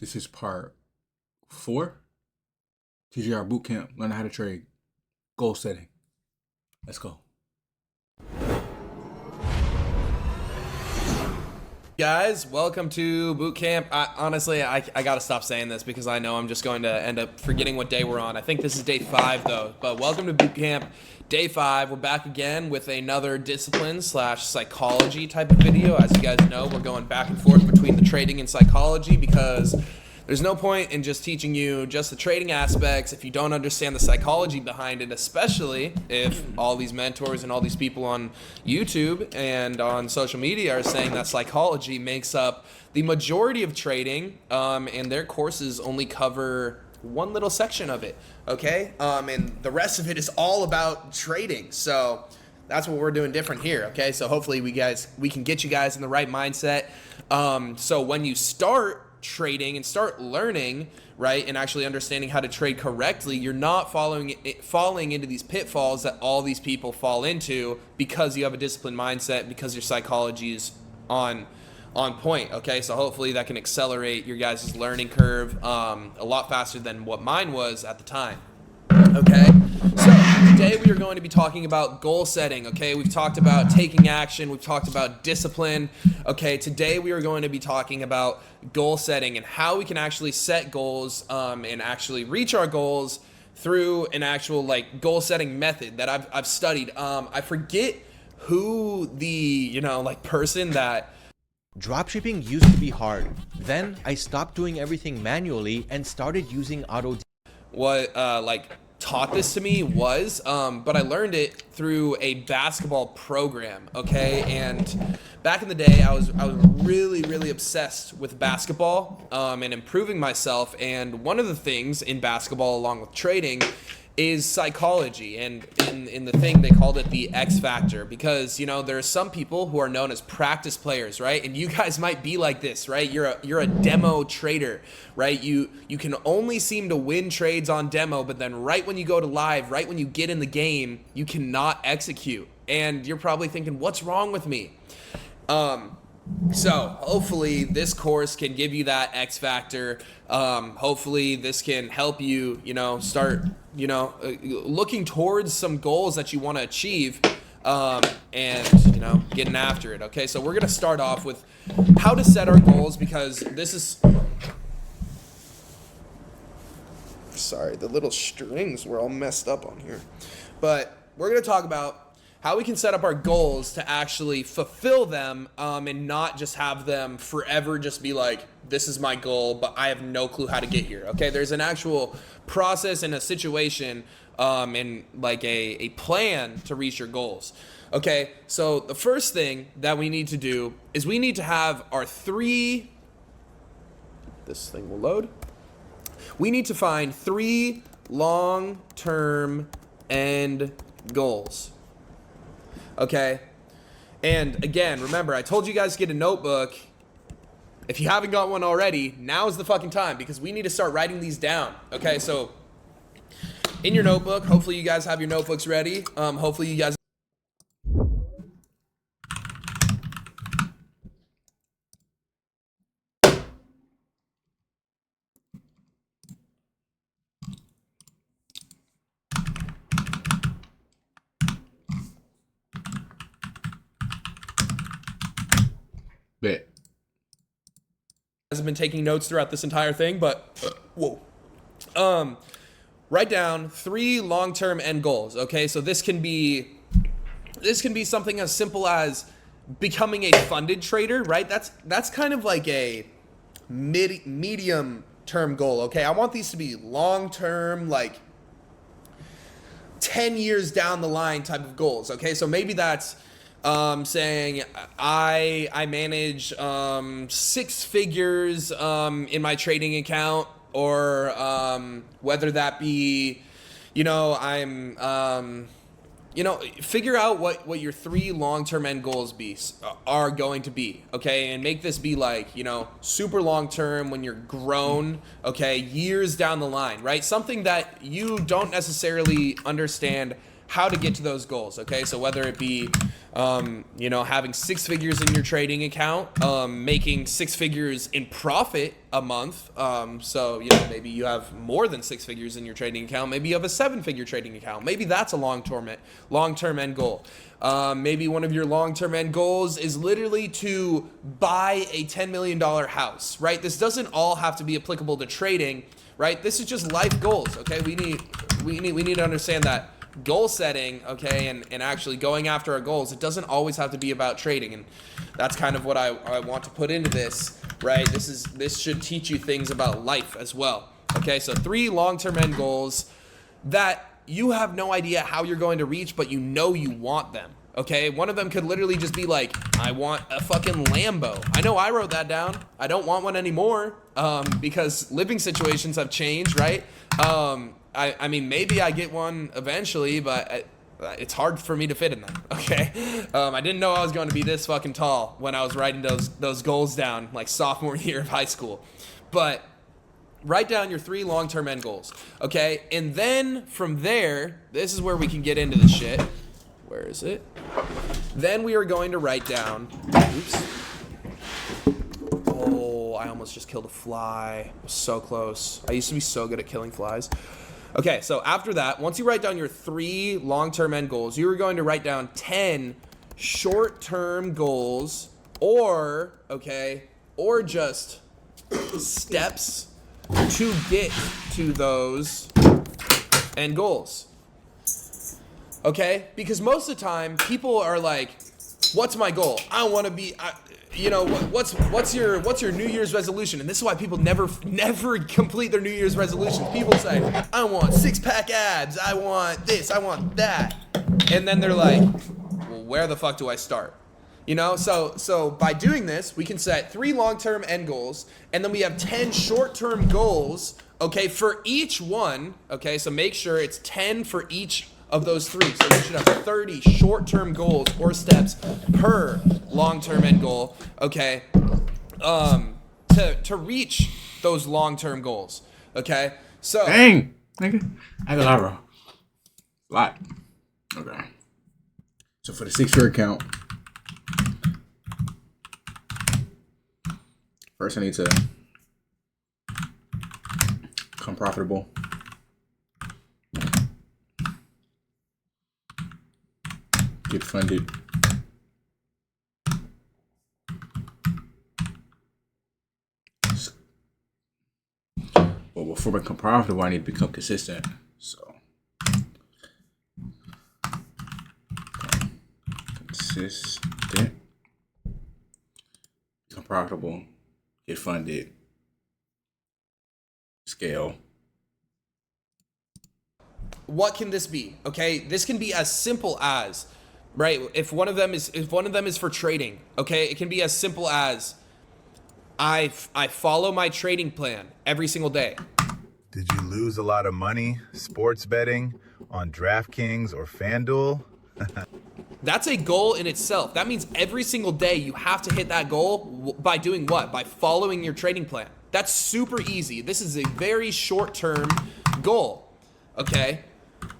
This is part 4. TJR Bootcamp, learn how to trade, goal setting. Let's go. Guys, welcome to Bootcamp. Honestly, I gotta stop saying this because I know I'm just going to end up forgetting what day we're on. I think this is day 5 though, but welcome to Bootcamp, day 5. We're back again with another discipline / psychology type of video. As you guys know, we're going back and forth between the trading and psychology because there's no point in just teaching you just the trading aspects if you don't understand the psychology behind it, especially if all these mentors and all these people on YouTube and on social media are saying that psychology makes up the majority of trading, and their courses only cover one little section of it, okay? And the rest of it is all about trading. So that's what we're doing different here, okay? So hopefully we can get you guys in the right mindset. So when you start trading and start learning, right, and actually understanding how to trade correctly, you're not falling into these pitfalls that all these people fall into because you have a disciplined mindset, because your psychology is on point, okay? So hopefully that can accelerate your guys' learning curve a lot faster than what mine was at the time, okay? So today we are going to be talking about goal setting, okay? We've talked about taking action. We've talked about discipline, okay? Today we are going to be talking about goal setting and how we can actually set goals and actually reach our goals through an actual goal setting method that I've studied. I forget who the person that Dropshipping used to be hard. Then I stopped doing everything manually and started using auto. Taught this to me was, but I learned it through a basketball program, okay? And back in the day, I was really obsessed with basketball and improving myself. And one of the things in basketball, along with trading, is psychology. And in the thing, they called it the X factor, because there are some people who are known as practice players, right? And you guys might be like this, right? You're a demo trader, right? You can only seem to win trades on demo, but then right when you go to live, right when you get in the game, you cannot execute. And you're probably thinking, what's wrong with me? So hopefully this course can give you that X factor. Hopefully this can help you, start, looking towards some goals that you want to achieve, and, getting after it. Okay. So we're going to start off with how to set our goals, because this is, sorry, the little strings were all messed up on here, but we're going to talk about how we can set up our goals to actually fulfill them, and not just have them forever just be like, this is my goal, but I have no clue how to get here. Okay, there's an actual process and a situation, and a plan to reach your goals. Okay, so the first thing that we need to do is we need to have our this thing will load. We need to find 3 long-term end goals. Okay, and again, remember, I told you guys to get a notebook. If you haven't got one already, now is the fucking time, because we need to start writing these down. Okay, so in your notebook, hopefully you guys have your notebooks ready. Hopefully you guys Bet. have been taking notes throughout this entire thing, but whoa. Write down 3 long-term end goals. Okay, so this can be something as simple as becoming a funded trader, right? That's kind of like a medium term goal. Okay, I want these to be long-term, 10 years down the line type of goals. Okay, so maybe that's saying I manage 6 figures in my trading account, or whether that be, I'm figure out what your 3 long-term end goals are going to be, okay? And make this be super long-term when you're grown, okay, years down the line, right? Something that you don't necessarily understand how to get to those goals. Okay, so whether it be having 6 figures in your trading account, making 6 figures in profit a month. So maybe you have more than 6 figures in your trading account. Maybe you have a 7-figure trading account. Maybe that's a long-term end goal. Maybe one of your long-term end goals is literally to buy a $10 million house, right? This doesn't all have to be applicable to trading, right? This is just life goals. Okay, we need to understand that goal setting, okay, and actually going after our goals, it doesn't always have to be about trading. And that's kind of what I want to put into this, right? This should teach you things about life as well. Okay, so 3 long-term end goals that you have no idea how you're going to reach, but you want them. Okay, one of them could literally just be like, I want a fucking Lambo. I know I wrote that down. I don't want one anymore because living situations have changed, right? I mean, maybe I get one eventually, but it's hard for me to fit in them, okay? I didn't know I was going to be this fucking tall when I was writing those goals down, like sophomore year of high school. But write down your 3 long-term end goals, okay? And then from there, this is where we can get into the shit. Where is it? Then we are going to write down, oops. Oh, I almost just killed a fly. I was so close. I used to be so good at killing flies. Okay, so after that, once you write down your 3 long-term end goals, you are going to write down 10 short-term goals or just steps to get to those end goals. Okay? Because most of the time, people are like, what's my goal? I want to be... what's your New Year's resolution? And this is why people never complete their New Year's resolutions. People say, I want 6-pack abs, I want this, I want that. And then they're like, well, where the fuck do I start? So by doing this, we can set 3 long-term end goals, and then we have 10 short-term goals, okay, for each one, okay? So make sure it's 10 for each of those 3. So we should have 30 short-term goals or steps per long-term end goal, okay, to reach those long-term goals, okay? So Dang, nigga, I got bro. Lot. Okay. So for the 6-figure account, first I need to become profitable. Get funded. Well, before I become profitable, I need to become consistent. So, consistent, become profitable, get funded, scale. what can this be? Okay, this can be as simple as, right? If one of them is for trading, okay, it can be as simple as I follow my trading plan every single day. Did you lose a lot of money sports betting on DraftKings or FanDuel? That's a goal in itself. That means every single day you have to hit that goal by doing what? By following your trading plan. That's super easy. This is a very short-term goal. Okay.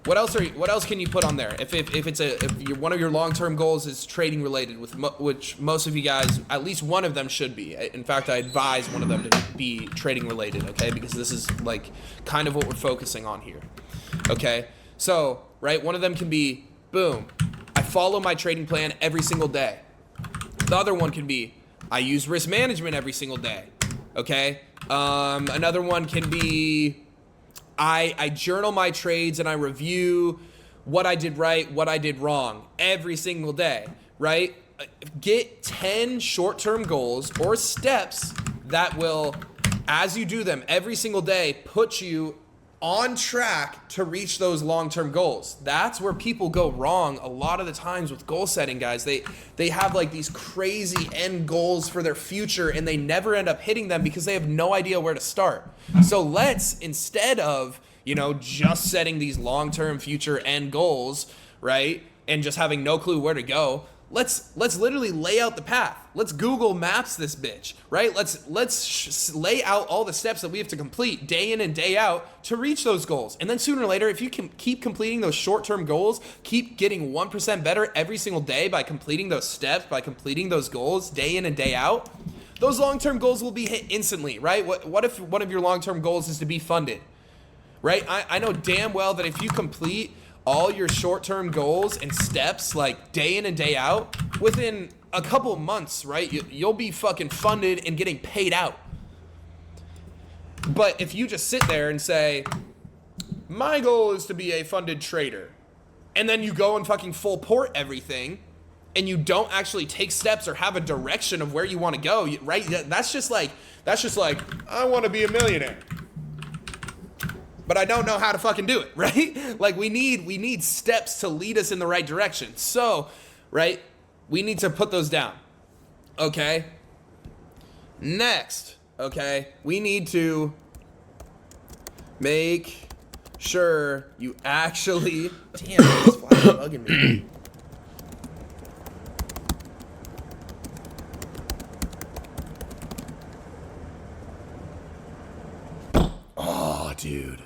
What else can you put on there? If one of your long-term goals is trading related, which most of you guys, at least one of them should be. In fact, I advise one of them to be trading related, okay? Because this is like kind of what we're focusing on here. Okay? So, right, one of them can be, boom, I follow my trading plan every single day. The other one can be, I use risk management every single day. Okay? Another one can be, I journal my trades and I review what I did right, what I did wrong every single day, right? Get 10 short-term goals or steps that will, as you do them every single day, put you on track to reach those long-term goals. That's where people go wrong a lot of the times with goal setting, guys. They have like these crazy end goals for their future and they never end up hitting them because they have no idea where to start. So let's, instead of, just setting these long-term future end goals, right, and just having no clue where to go, let's literally lay out the path. Let's Google Maps this bitch, right? Let's lay out all the steps that we have to complete day in and day out to reach those goals. And then sooner or later, if you can keep completing those short-term goals, keep getting 1% better every single day by completing those steps, by completing those goals day in and day out, those long-term goals will be hit instantly, right? What if one of your long-term goals is to be funded, right? I know damn well that if you complete all your short-term goals and steps like day in and day out, within a couple of months, right, you'll be fucking funded and getting paid out. But if you just sit there and say, my goal is to be a funded trader, and then you go and fucking full port everything, and you don't actually take steps or have a direction of where you want to go, right? That's just like, I want to be a millionaire, but I don't know how to fucking do it, right? Like we need steps to lead us in the right direction. So, right, we need to put those down, okay? Next, okay, we need to make sure you actually, damn, this fly's bugging me. Oh, dude.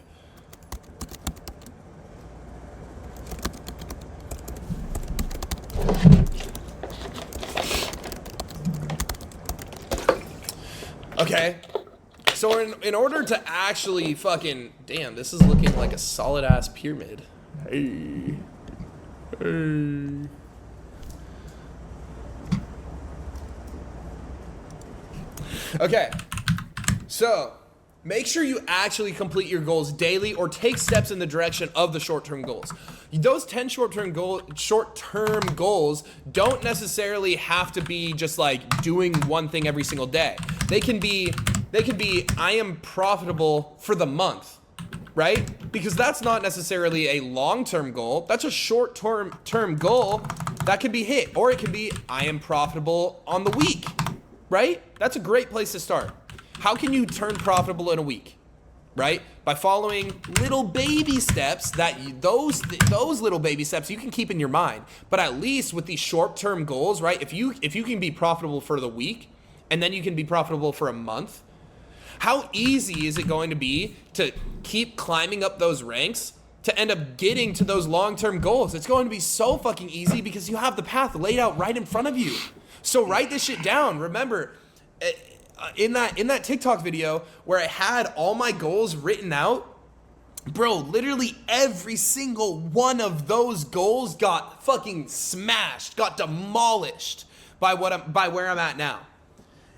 Okay, so in order to actually fucking, damn, this is looking like a solid ass pyramid. Hey. Okay, so make sure you actually complete your goals daily or take steps in the direction of the short-term goals. Those 10 short-term goals don't necessarily have to be just like doing one thing every single day. They can be I am profitable for the month, right? Because that's not necessarily a long-term goal. That's a short-term goal that can be hit, or it can be I am profitable on the week, right? That's a great place to start. How can you turn profitable in a week, right? By following little baby steps that those little baby steps you can keep in your mind. But at least with these short-term goals, right? If you can be profitable for the week and then you can be profitable for a month, how easy is it going to be to keep climbing up those ranks to end up getting to those long-term goals? It's going to be so fucking easy because you have the path laid out right in front of you. So write this shit down. Remember, in that TikTok video where I had all my goals written out, bro, literally every single one of those goals got fucking smashed, got demolished by where I'm at now.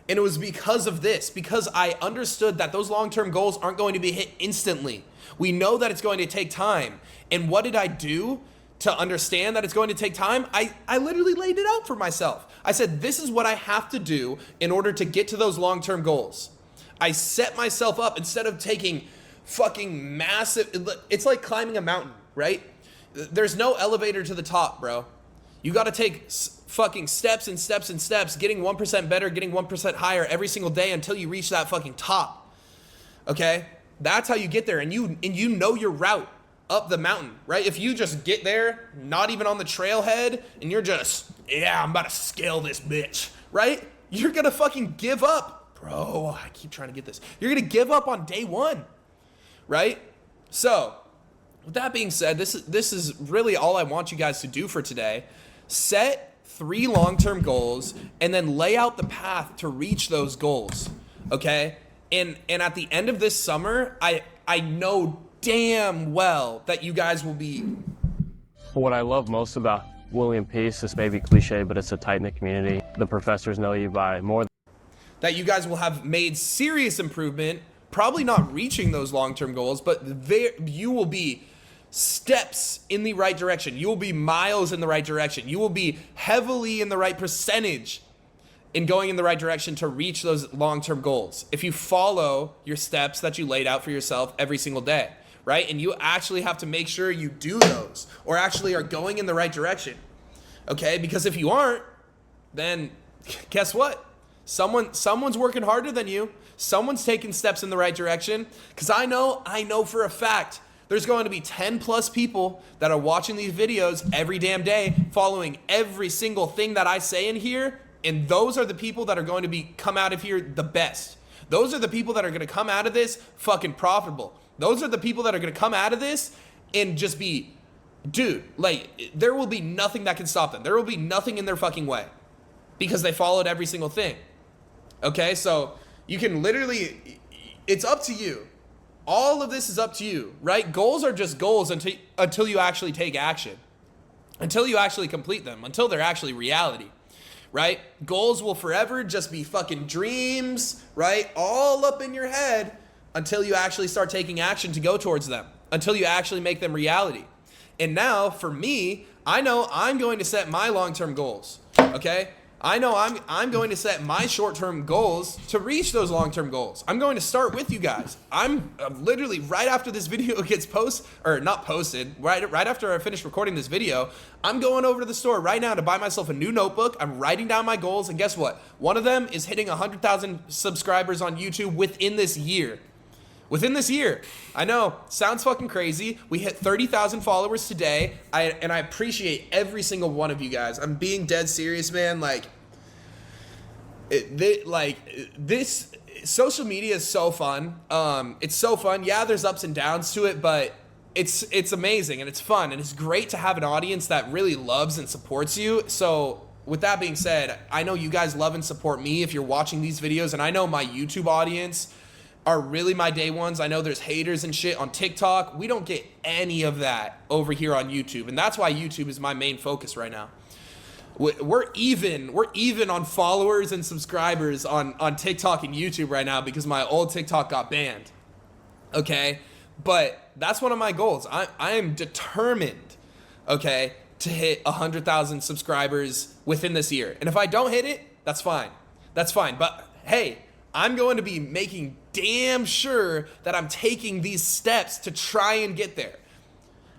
And it was because of this, because I understood that those long-term goals aren't going to be hit instantly. We know that it's going to take time. And what did I do to understand that it's going to take time? I literally laid it out for myself. I said, this is what I have to do in order to get to those long-term goals. I set myself up instead of taking fucking massive, it's like climbing a mountain, right? There's no elevator to the top, bro. You got to take fucking steps and steps and steps, getting 1% better, getting 1% higher every single day until you reach that fucking top. Okay? That's how you get there. And you know your route up the mountain, right? If you just get there, not even on the trailhead, and you're just, yeah, I'm about to scale this bitch, right? You're gonna fucking give up. Bro, I keep trying to get this. You're gonna give up on day one, right? So, with that being said, this is really all I want you guys to do for today. Set 3 long-term goals and then lay out the path to reach those goals, okay? And at the end of this summer, I know damn well that you guys will be. What I love most about William Peace, this may be cliche, but it's a tight-knit community. The professors know you by more. That you guys will have made serious improvement, probably not reaching those long-term goals, but you will be steps in the right direction. You will be miles in the right direction. You will be heavily in the right percentage in going in the right direction to reach those long-term goals. If you follow your steps that you laid out for yourself every single day, right? And you actually have to make sure you do those or actually are going in the right direction, okay? Because if you aren't, then guess what? Someone's working harder than you. Someone's taking steps in the right direction. Because I know for a fact there's going to be 10 plus people that are watching these videos every damn day, following every single thing that I say in here. And those are the people that are going to come out of here the best. Those are the people that are going to come out of this fucking profitable. Those are the people that are going to come out of this and just be, dude, like, there will be nothing that can stop them. There will be nothing in their fucking way because they followed every single thing. Okay, so you can literally, it's up to you. All of this is up to you, right? Goals are just goals until you actually take action, until you actually complete them, until they're actually reality, right? Goals will forever just be fucking dreams, right? All up in your head until you actually start taking action to go towards them, until you actually make them reality. And now for me, I know I'm going to set my long-term goals, okay? I know I'm going to set my short-term goals to reach those long-term goals. I'm going to start with you guys. I'm literally right after this video gets not posted, right after I finish recording this video, I'm going over to the store right now to buy myself a new notebook. I'm writing down my goals, and guess what? One of them is hitting 100,000 subscribers on YouTube within this year. Within this year. I know, sounds fucking crazy. We hit 30,000 followers today, and I appreciate every single one of you guys. I'm being dead serious, man. Like, this social media is so fun. It's so fun. Yeah, there's ups and downs to it, but it's amazing and it's fun and it's great to have an audience that really loves and supports you. So with that being said, I know you guys love and support me if you're watching these videos, and I know my YouTube audience are really my day ones. I know there's haters and shit on TikTok. We don't get any of that over here on YouTube, and that's why YouTube is my main focus right now. We're even on followers and subscribers on TikTok and YouTube right now because my old TikTok got banned. Okay, but that's one of my goals. I am determined, okay, to hit 100,000 subscribers within this year. And if I don't hit it, that's fine. That's fine. But hey, I'm going to be making damn sure that I'm taking these steps to try and get there.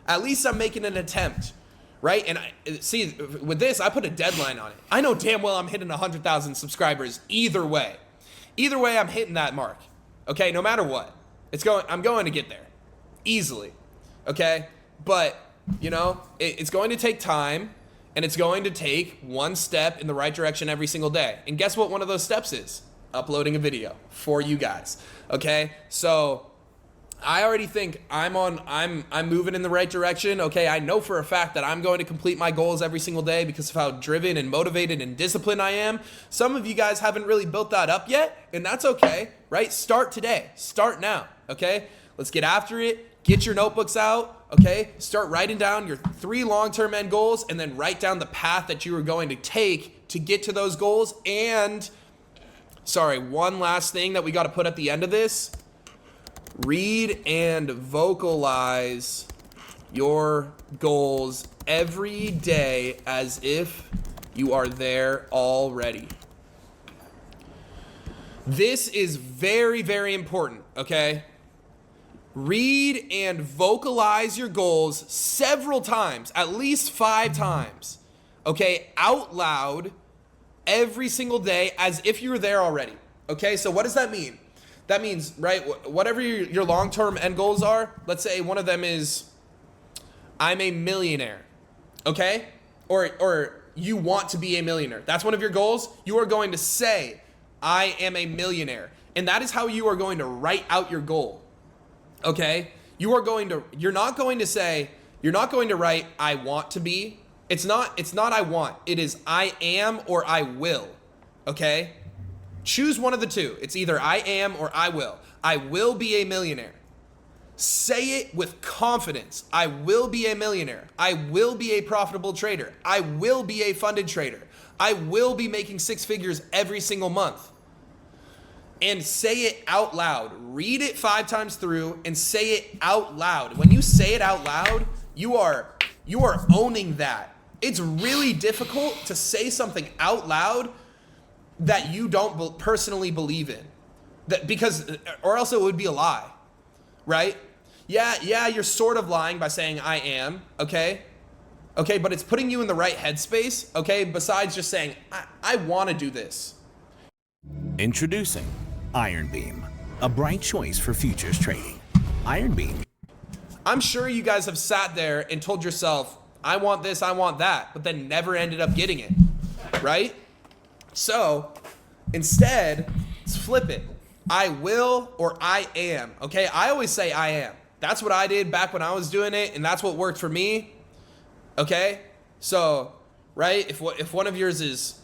At least I'm making an attempt, right? And see, with this, I put a deadline on it. I know damn well I'm hitting 100,000 subscribers either way. Either way, I'm hitting that mark, okay? No matter what. I'm going to get there, easily, okay? But, you know, it's going to take time, and it's going to take one step in the right direction every single day. And guess what one of those steps is? Uploading a video for you guys, okay? So I already think I'm moving in the right direction, okay? I know for a fact that I'm going to complete my goals every single day because of how driven and motivated and disciplined I am. Some of you guys haven't really built that up yet, and that's okay, right? Start today, start now, okay? Let's get after it. Get your notebooks out, okay? Start writing down your 3 long-term end goals, and then write down the path that you are going to take to get to those goals. And sorry, one last thing that we got to put at the end of this. Read and vocalize your goals every day as if you are there already. This is very, very important, okay? Read and vocalize your goals several times, at least 5 times, okay? Out loud every single day as if you're there already, okay? So what does that mean? That means, right, whatever your long-term end goals are, let's say one of them is, I'm a millionaire, okay? Or you want to be a millionaire. That's one of your goals. You are going to say, I am a millionaire. And that is how you are going to write out your goal, okay? You're not going to write, I want to be. It's not I want. It is I am or I will, okay? Choose one of the two. It's either I am or I will. I will be a millionaire. Say it with confidence. I will be a millionaire. I will be a profitable trader. I will be a funded trader. I will be making 6 figures every single month. And say it out loud. Read it 5 times through and say it out loud. When you say it out loud, you are owning that. It's really difficult to say something out loud that you don't personally believe in, or else it would be a lie, right? Yeah, you're sort of lying by saying I am, okay, but it's putting you in the right headspace, okay, besides just saying, I want to do this. Introducing Iron Beam, a bright choice for futures trading. Iron Beam I'm sure you guys have sat there and told yourself, I want this, I want that, but then never ended up getting it, right? So instead, let's flip it. I will or I am, okay? I always say I am. That's what I did back when I was doing it, and that's what worked for me, okay? So, right, if one of yours is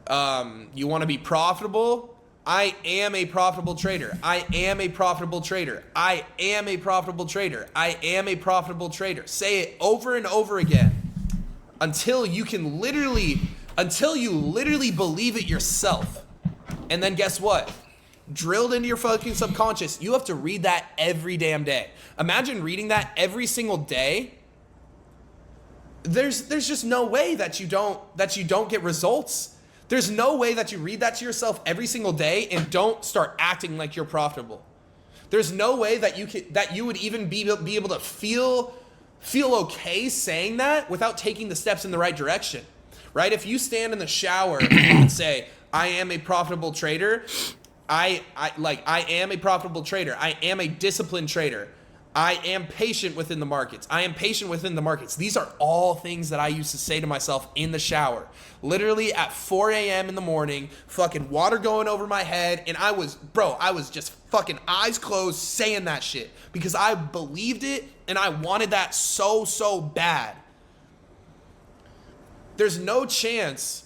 you want to be profitable, I am a profitable trader. I am a profitable trader. I am a profitable trader. I am a profitable trader. Say it over and over again until you literally believe it yourself. And then guess what? Drilled into your fucking subconscious, you have to read that every damn day. Imagine reading that every single day. There's just no way that you don't get results. There's no way that you read that to yourself every single day and don't start acting like you're profitable. There's no way that you would even be able to feel okay saying that without taking the steps in the right direction, right? If you stand in the shower and say, I am a profitable trader, I am a profitable trader, I am a disciplined trader, I am patient within the markets. I am patient within the markets. These are all things that I used to say to myself in the shower. Literally at 4 a.m. in the morning, fucking water going over my head. And I was just fucking eyes closed saying that shit because I believed it and I wanted that so bad. There's no chance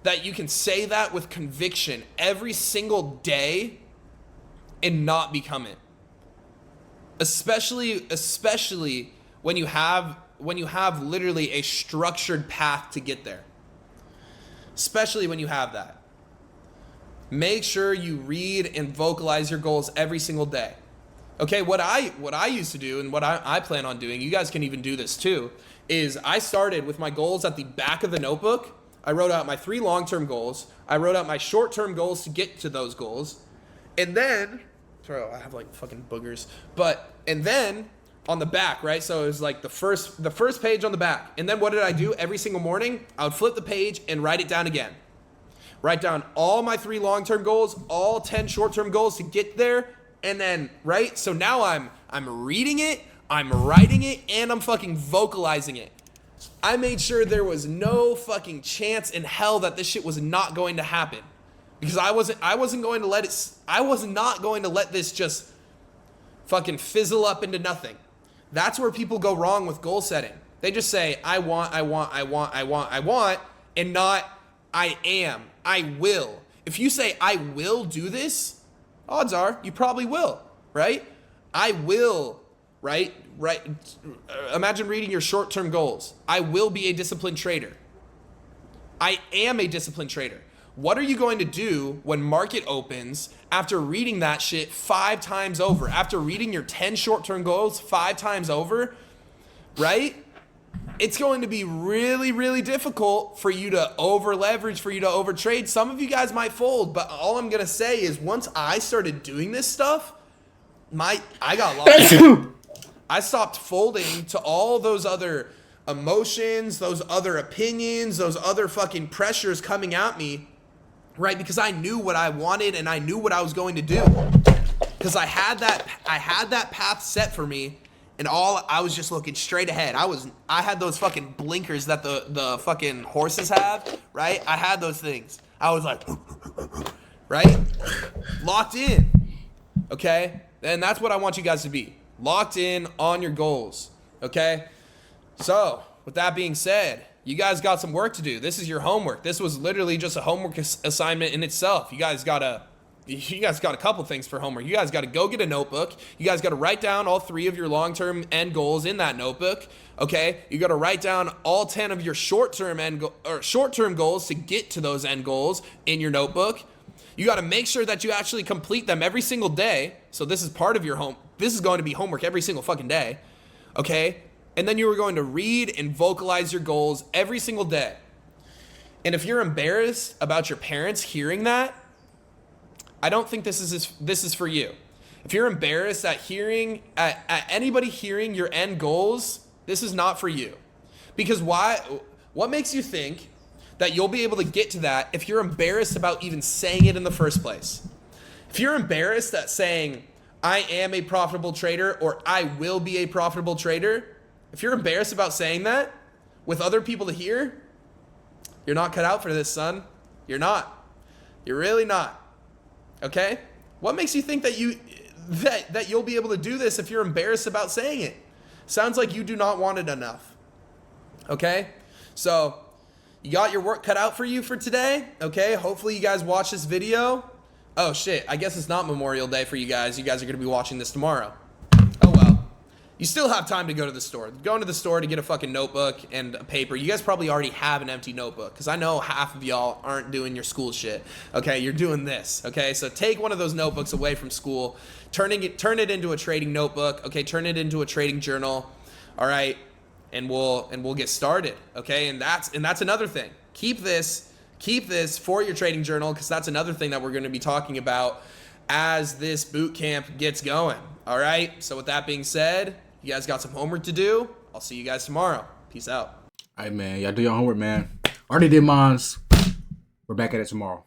that you can say that with conviction every single day and not become it. Especially when you have literally a structured path to get there. Especially when you have that. Make sure you read and vocalize your goals every single day. Okay, what I used to do and what I plan on doing, you guys can even do this too, is I started with my goals at the back of the notebook. I wrote out my 3 long-term goals. I wrote out my short-term goals to get to those goals. And then bro, I have like fucking boogers. And then on the back, right? So it was like the first page on the back. And then what did I do? Every single morning, I would flip the page and write it down again. Write down all my 3 long-term goals, all 10 short-term goals to get there. And then, right? So now I'm reading it, I'm writing it, and I'm fucking vocalizing it. I made sure there was no fucking chance in hell that this shit was not going to happen. Because I wasn't going to let it, I was not going to let this just fucking fizzle up into nothing. That's where people go wrong with goal setting. They just say, I want, and not, I am, I will. If you say, I will do this, odds are you probably will, right? I will, right? Imagine reading your short-term goals. I will be a disciplined trader. I am a disciplined trader. What are you going to do when market opens after reading that shit 5 times over? After reading your 10 short-term goals 5 times over, right? It's going to be really, really difficult for you to over-leverage, for you to over-trade. Some of you guys might fold, but all I'm going to say is once I started doing this stuff, I got lost. I stopped folding to all those other emotions, those other opinions, those other fucking pressures coming at me. Right, because I knew what I wanted and I knew what I was going to do. Because I had that path set for me, and I was just looking straight ahead. I had those fucking blinkers that the fucking horses have, right? I had those things. I was like, right? Locked in. Okay? And that's what I want you guys to be. Locked in on your goals. Okay? So, with that being said, you guys got some work to do. This is your homework. This was literally just a homework assignment in itself. You guys got a couple things for homework. You guys got to go get a notebook. You guys got to write down all 3 of your long-term end goals in that notebook. Okay? You got to write down all 10 of your short-term goals to get to those end goals in your notebook. You got to make sure that you actually complete them every single day. So this is part of your this is going to be homework every single fucking day. Okay? And then you were going to read and vocalize your goals every single day. And if you're embarrassed about your parents hearing that, I don't think this is for you. If you're embarrassed at anybody hearing your end goals, this is not for you. Because what makes you think that you'll be able to get to that if you're embarrassed about even saying it in the first place? If you're embarrassed at saying, I am a profitable trader, or I will be a profitable trader, if you're embarrassed about saying that with other people to hear, you're not cut out for this, son. You're not. You're really not. Okay? What makes you think that you'll be able to do this if you're embarrassed about saying it? Sounds like you do not want it enough. Okay? So, you got your work cut out for you for today. Okay? Hopefully you guys watch this video. Oh shit, I guess it's not Memorial Day for you guys. You guys are going to be watching this tomorrow. Oh well. You still have time to go to the store. Go into the store to get a fucking notebook and a paper. You guys probably already have an empty notebook, because I know half of y'all aren't doing your school shit. Okay, you're doing this. Okay, so take one of those notebooks away from school, turn it into a trading notebook. Okay, turn it into a trading journal. All right, and we'll get started. Okay, and that's another thing. Keep this for your trading journal, because that's another thing that we're going to be talking about as this boot camp gets going. All right, so with that being said, you guys got some homework to do. I'll see you guys tomorrow. Peace out. All right, man. Y'all do your homework, man. Already did mine. We're back at it tomorrow.